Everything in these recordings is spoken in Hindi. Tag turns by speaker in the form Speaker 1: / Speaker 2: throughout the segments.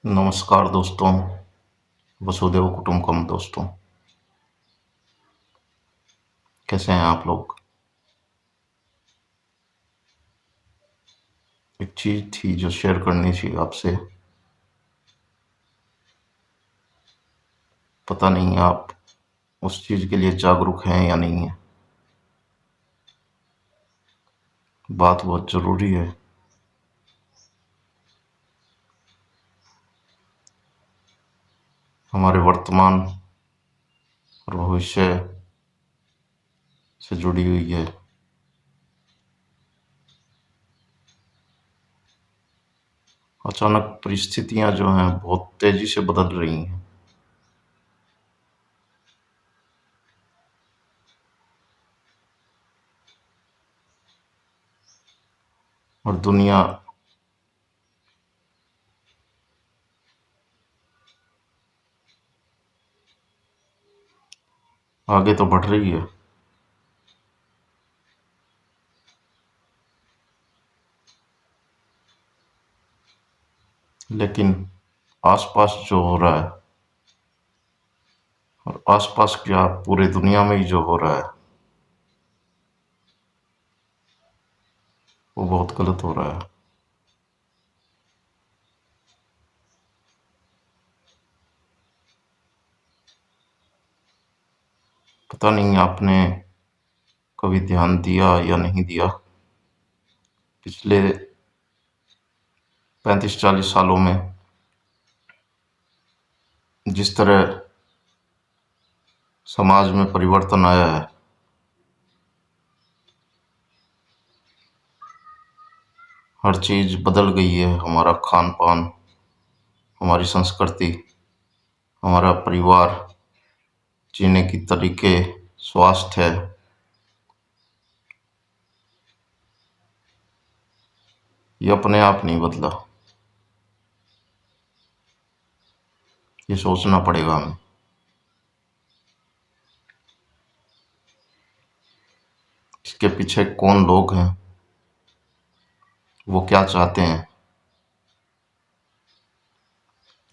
Speaker 1: नमस्कार दोस्तों, वसुधैव कुटुंबकम दोस्तों, कैसे हैं आप लोग? एक चीज़ थी जो शेयर करनी थी आपसे। पता नहीं आप उस चीज़ के लिए जागरूक हैं या नहीं हैं। बात बहुत ज़रूरी है। हमारे वर्तमान और भविष्य से जुड़ी हुई है। अचानक परिस्थितियाँ जो हैं बहुत तेज़ी से बदल रही हैं और दुनिया आगे तो बढ़ रही है, लेकिन आसपास जो हो रहा है और आसपास क्या पूरे दुनिया में ही जो हो रहा है, वो बहुत गलत हो रहा है। पता नहीं आपने कभी ध्यान दिया या नहीं दिया। पिछले 35-40 सालों में जिस तरह समाज में परिवर्तन आया है, हर चीज़ बदल गई है। हमारा खान पान, हमारी संस्कृति, हमारा परिवार, जीने की तरीके, स्वास्थ्य, ये अपने आप नहीं बदला। ये सोचना पड़ेगा हमें। इसके पीछे कौन लोग हैं, वो क्या चाहते हैं,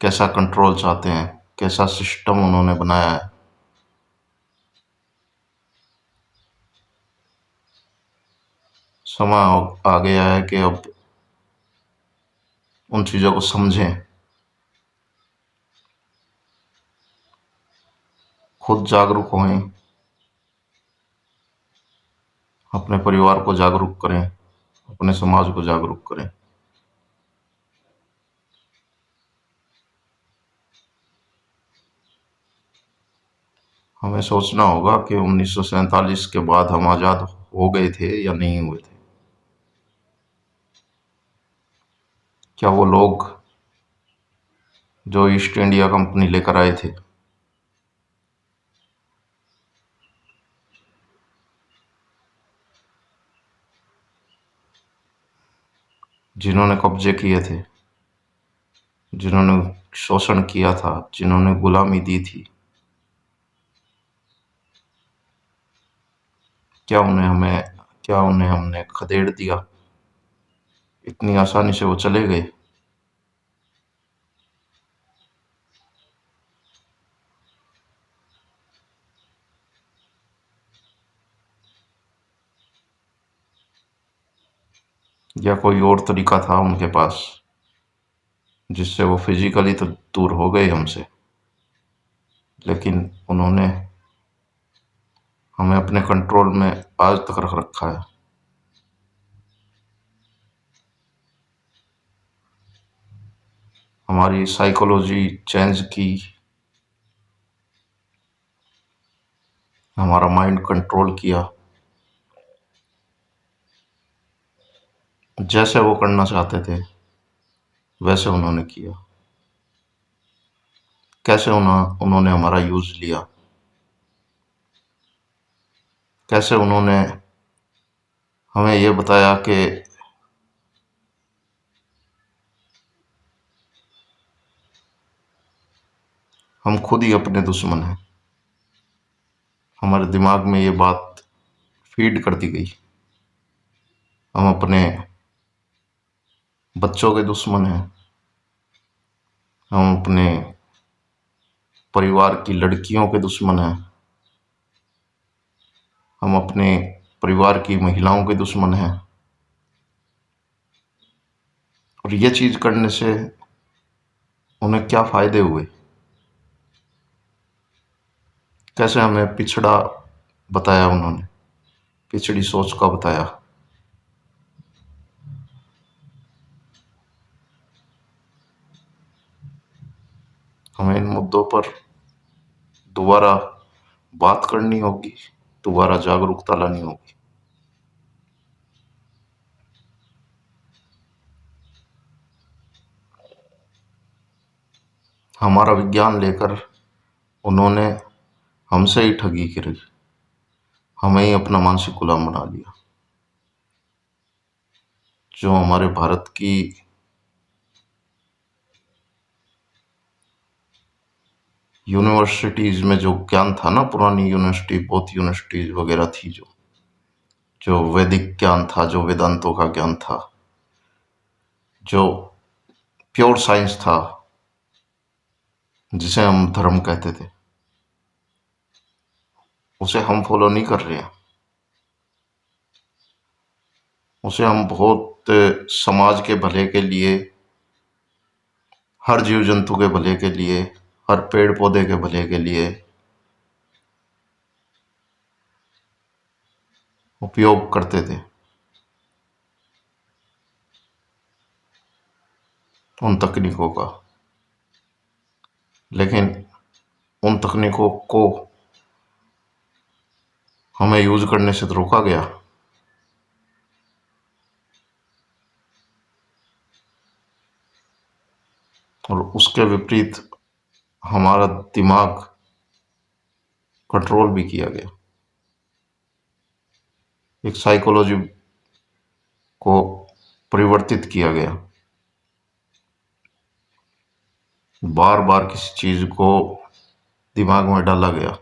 Speaker 1: कैसा कंट्रोल चाहते हैं, कैसा सिस्टम उन्होंने बनाया है। समय आ गया है कि अब उन चीज़ों को समझें, खुद जागरूक हों, अपने परिवार को जागरूक करें, अपने समाज को जागरूक करें। हमें सोचना होगा कि 1947 के बाद हम आज़ाद हो गए थे या नहीं हुए थे। क्या वो लोग जो ईस्ट इंडिया कंपनी लेकर आए थे, जिन्होंने कब्जे किए थे, जिन्होंने शोषण किया था, जिन्होंने गुलामी दी थी, क्या उन्हें हमने खदेड़ दिया? इतनी आसानी से वो चले गए? या कोई और तरीका था उनके पास जिससे वो फिजिकली तो दूर हो गए हमसे, लेकिन उन्होंने हमें अपने कंट्रोल में आज तक रख रखा है। हमारी साइकोलॉजी चेंज की, हमारा माइंड कंट्रोल किया, जैसे वो करना चाहते थे वैसे उन्होंने किया। कैसे उन्होंने हमारा यूज लिया, कैसे उन्होंने हमें ये बताया कि हम खुद ही अपने दुश्मन हैं। हमारे दिमाग में ये बात फीड कर दी गई। हम अपने बच्चों के दुश्मन हैं, हम अपने परिवार की लड़कियों के दुश्मन हैं, हम अपने परिवार की महिलाओं के दुश्मन हैं। और ये चीज़ करने से उन्हें क्या फ़ायदे हुए? कैसे हमें पिछड़ा बताया उन्होंने, पिछड़ी सोच का बताया। हमें इन मुद्दों पर दोबारा बात करनी होगी, दोबारा जागरूकता लानी होगी। हमारा विज्ञान लेकर उन्होंने हमसे ही ठगी करी, हमें ही अपना मानसिक गुलाम बना लिया। जो हमारे भारत की यूनिवर्सिटीज़ में जो ज्ञान था ना, पुरानी यूनिवर्सिटी, बहुत यूनिवर्सिटीज़ वगैरह थी, जो वैदिक ज्ञान था, जो वेदांतों का ज्ञान था, जो प्योर साइंस था, जिसे हम धर्म कहते थे, उसे हम फॉलो नहीं कर रहे हैं। उसे हम बहुत समाज के भले के लिए, हर जीव जंतु के भले के लिए, हर पेड़ पौधे के भले के लिए उपयोग करते थे उन तकनीकों का। लेकिन उन तकनीकों को हमें यूज करने से तो रोका गया। और उसके विपरीत हमारा दिमाग कंट्रोल भी किया गया। एक साइकोलॉजी को परिवर्तित किया गया। बार बार किसी चीज को दिमाग में डाला गया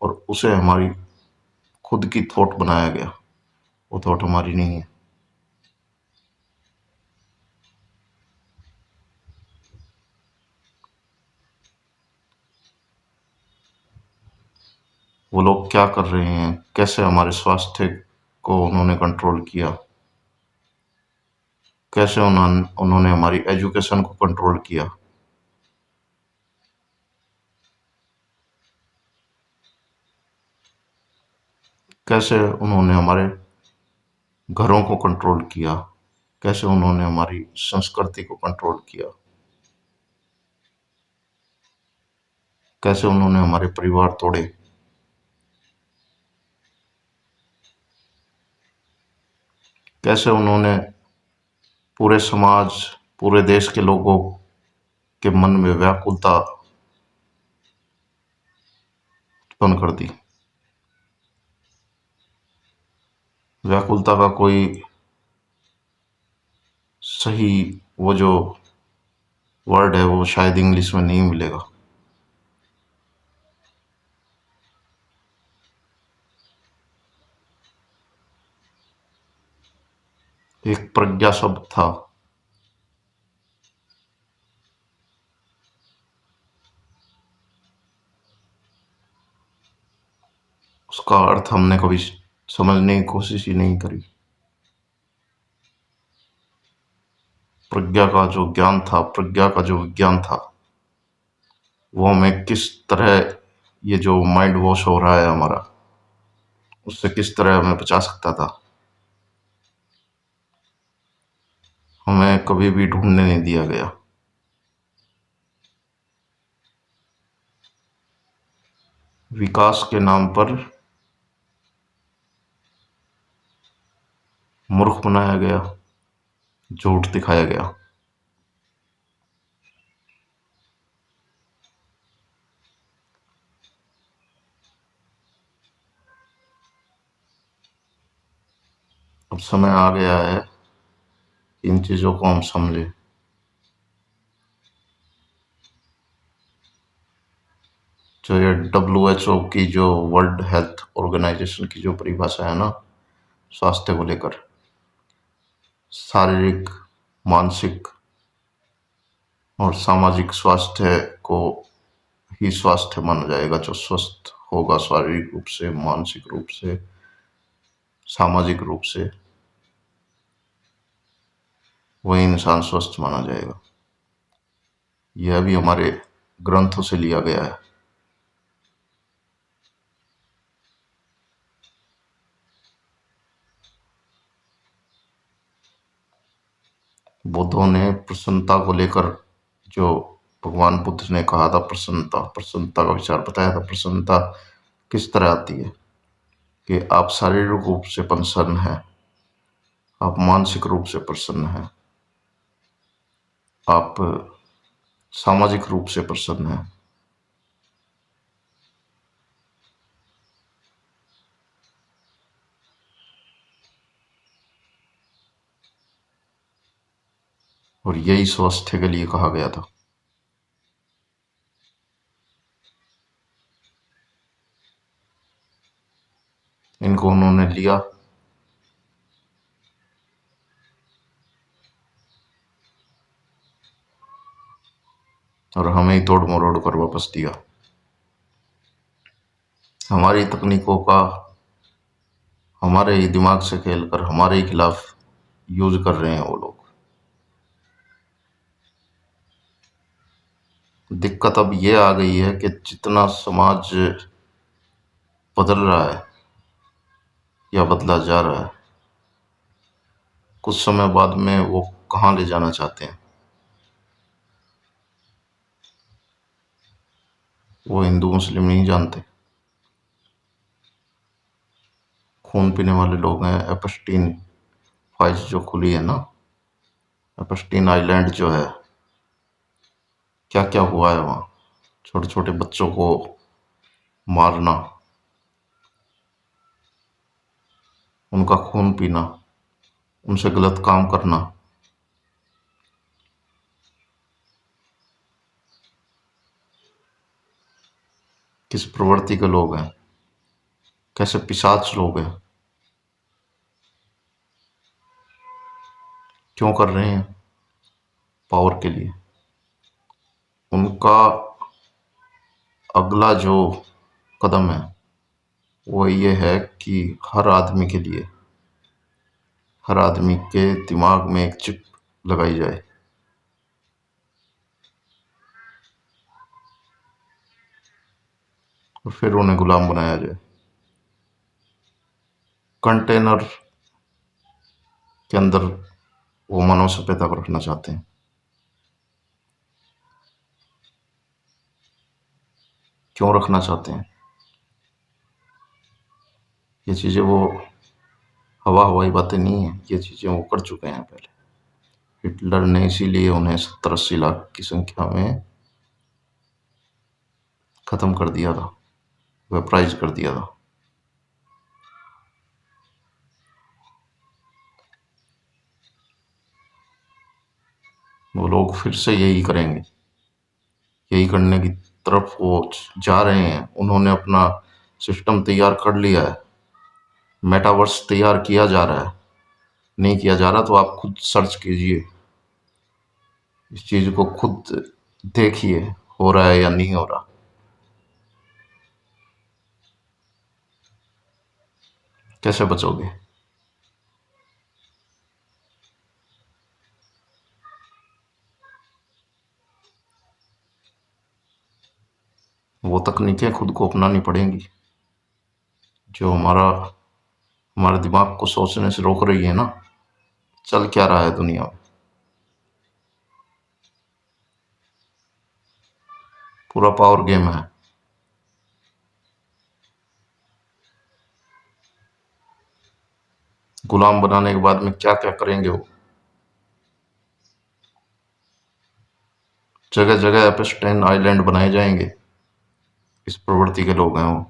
Speaker 1: और उसे हमारी खुद की थॉट बनाया गया। वो थॉट हमारी नहीं है। वो लोग क्या कर रहे हैं, कैसे हमारे स्वास्थ्य को उन्होंने कंट्रोल किया, कैसे उन्होंने हमारी एजुकेशन को कंट्रोल किया, कैसे उन्होंने हमारे घरों को कंट्रोल किया, कैसे उन्होंने हमारी संस्कृति को कंट्रोल किया, कैसे उन्होंने हमारे परिवार तोड़े, कैसे उन्होंने पूरे समाज, पूरे देश के लोगों के मन में व्याकुलता उत्पन्न कर दी। व्याकुलता का कोई सही वो जो वर्ड है वो शायद इंग्लिश में नहीं मिलेगा। एक प्रज्ञा शब्द था, उसका अर्थ हमने कभी समझने की कोशिश ही नहीं करी। प्रज्ञा का जो ज्ञान था, प्रज्ञा का जो विज्ञान था, वो हमें किस तरह, ये जो माइंड वॉश हो रहा है हमारा, उससे किस तरह हमें बचा सकता था, हमें कभी भी ढूंढने नहीं दिया गया। विकास के नाम पर मूर्ख बनाया गया, झूठ दिखाया गया। अब समय आ गया है कि इन चीजों को हम समझें। जो ये WHO की जो वर्ल्ड हेल्थ ऑर्गेनाइजेशन की जो परिभाषा है ना, स्वास्थ्य को लेकर, शारीरिक, मानसिक और सामाजिक स्वास्थ्य को ही स्वास्थ्य माना जाएगा। जो स्वस्थ होगा शारीरिक रूप से, मानसिक रूप से, सामाजिक रूप से, वही इंसान स्वस्थ माना जाएगा। यह भी हमारे ग्रंथों से लिया गया है। बुद्धों ने प्रसन्नता को लेकर, जो भगवान बुद्ध ने कहा था, प्रसन्नता का विचार बताया था। प्रसन्नता किस तरह आती है कि आप शारीरिक रूप से प्रसन्न हैं, आप मानसिक रूप से प्रसन्न हैं, आप सामाजिक रूप से प्रसन्न हैं। और यही स्वास्थ्य के लिए कहा गया था। इनको उन्होंने लिया और हमें ही तोड़ मरोड़ कर वापस दिया। हमारी तकनीकों का हमारे ही दिमाग से खेलकर हमारे ही खिलाफ यूज कर रहे हैं वो लोग। दिक्कत अब ये आ गई है कि जितना समाज बदल रहा है या बदला जा रहा है, कुछ समय बाद में वो कहाँ ले जाना चाहते हैं, वो हिंदू मुस्लिम नहीं जानते। खून पीने वाले लोग हैं। एपस्टीन फाइल्स जो खुली है ना, एपस्टीन आइलैंड जो है, क्या क्या हुआ है वहाँ। छोटे छोटे बच्चों को मारना, उनका खून पीना, उनसे गलत काम करना। किस प्रवृत्ति के लोग हैं, कैसे पिशाच लोग हैं, क्यों कर रहे हैं? पावर के लिए। उनका अगला जो कदम है वो ये है कि हर आदमी के लिए, हर आदमी के दिमाग में एक चिप लगाई जाए, और फिर उन्हें गुलाम बनाया जाए। कंटेनर के अंदर वो मानव सभ्यता को रखना चाहते हैं। क्यों रखना चाहते हैं? ये चीज़ें वो हवाई बातें नहीं है, ये चीज़ें वो कर चुके हैं पहले। हिटलर ने इसीलिए उन्हें 70-80 लाख की संख्या में खत्म कर दिया था, वेपराइज कर दिया था। वो लोग फिर से यही करेंगे, यही करने की तरफ वो जा रहे हैं। उन्होंने अपना सिस्टम तैयार कर लिया है, मेटावर्स तैयार किया जा रहा है। नहीं किया जा रहा तो आप खुद सर्च कीजिए, इस चीज को खुद देखिए, हो रहा है या नहीं हो रहा। कैसे बचोगे? वो तकनीकें खुद को अपनानी पड़ेंगी जो हमारे दिमाग को सोचने से रोक रही है ना। चल क्या रहा है दुनिया में? पूरा पावर गेम है। गुलाम बनाने के बाद में क्या क्या करेंगे वो? जगह जगह एपस्टाइन आइलैंड बनाए जाएंगे। इस प्रवृत्ति के लोग हैं वो।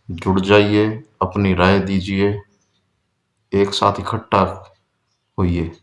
Speaker 1: जुड़ जाइए, अपनी राय दीजिए, एक साथ इकट्ठा होइए।